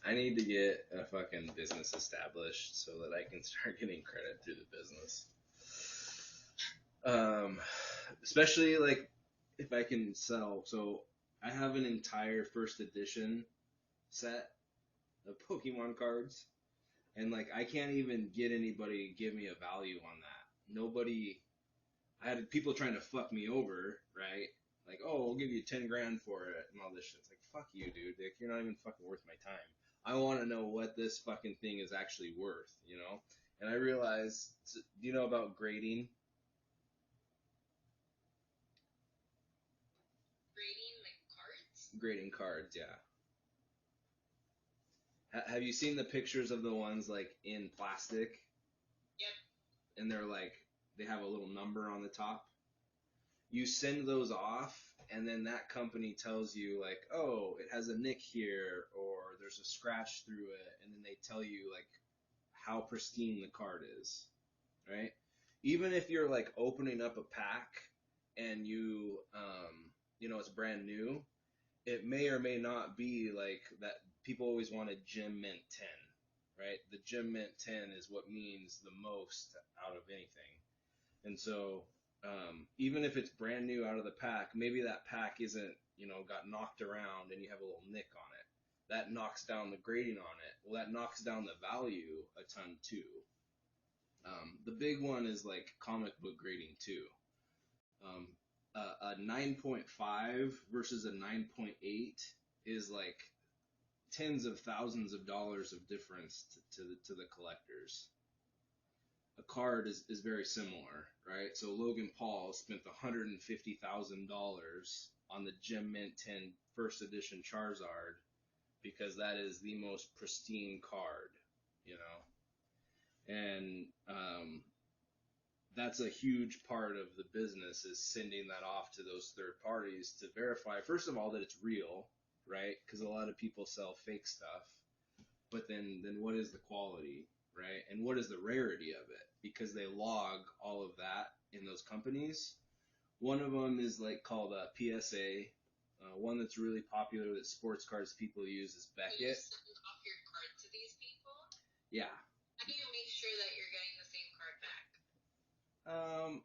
I need to get a fucking business established so that I can start getting credit through the business. Especially like if I can sell. So I have an entire first edition set of Pokemon cards, and like I can't even get anybody to give me a value on that. Nobody. I had people trying to fuck me over, right? Like, oh, we'll give you 10 grand for it and all this shit. It's like, fuck you, dude. Like, you're not even fucking worth my time. I want to know what this fucking thing is actually worth, you know? And I realized, do you know about grading? Grading like cards? Grading cards, yeah. Have you seen the pictures of the ones like in plastic? Yep. And they're like, they have a little number on the top. You send those off, and then that company tells you like, oh, it has a nick here, or there's a scratch through it, and then they tell you like how pristine the card is, right? Even if you're like opening up a pack and you know, it's brand new, it may or may not be like that. People always want a Gem Mint 10, right? The Gem Mint 10 is what means the most out of anything. And so, even if it's brand new out of the pack, maybe that pack isn't, you know, got knocked around and you have a little nick on it. That knocks down the grading on it. Well, that knocks down the value a ton too. The big one is like comic book grading too. Um, a 9.5 versus a 9.8 is like tens of thousands of dollars of difference to the collectors. A card is very similar, right? So Logan Paul spent $150,000 on the Gem Mint 10 first edition Charizard because that is the most pristine card, you know? And that's a huge part of the business is sending that off to those third parties to verify, first of all, that it's real, right? Because a lot of people sell fake stuff. But then what is the quality, right? And what is the rarity of it? Because they log all of that in those companies. One of them is like called a PSA. One that's really popular that sports cards people use is Beckett. You send off your card to these people? Yeah. How do you make sure that you're getting the same card back?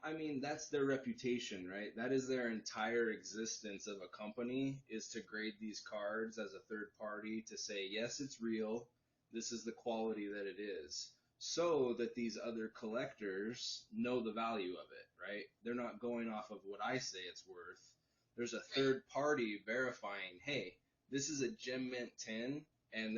I mean, that's their reputation, right? That is their entire existence of a company, is to grade these cards as a third party to say, yes, it's real. This is the quality that it is. So that these other collectors know the value of it, right? They're not going off of what I say it's worth. There's a third party verifying, hey, this is a Gem Mint 10, and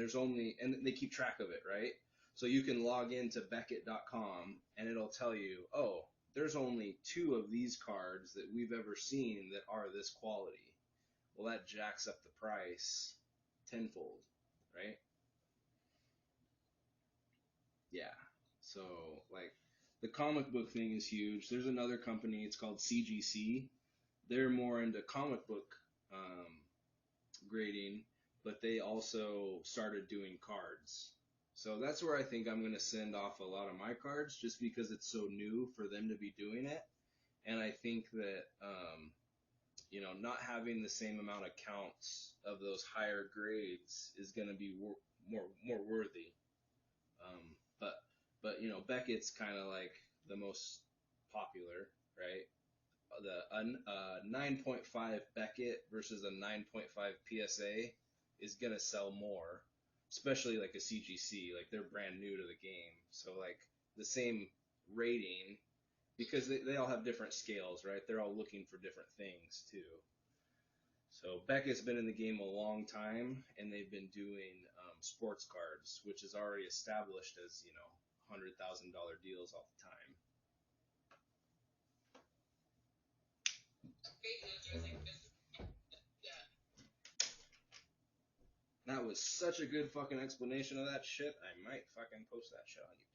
they keep track of it, right? So you can log into Beckett.com and it'll tell you, oh, there's only 2 of these cards that we've ever seen that are this quality. Well, that jacks up the price tenfold, right? Yeah. So, like, the comic book thing is huge. There's another company, it's called CGC. They're more into comic book grading, but they also started doing cards. So that's where I think I'm going to send off a lot of my cards, just because it's so new for them to be doing it. And I think that, you know, not having the same amount of counts of those higher grades is going to be more worthy. But you know, Beckett's kind of like the most popular, right? The 9.5 Beckett versus a 9.5 PSA is gonna sell more, especially like a CGC. Like they're brand new to the game, so like the same rating, because they all have different scales, right? They're all looking for different things too. So Beckett's been in the game a long time, and they've been doing sports cards, which is already established as, you know, $100,000 deals all the time. That was such a good fucking explanation of that shit. I might fucking post that shit on YouTube.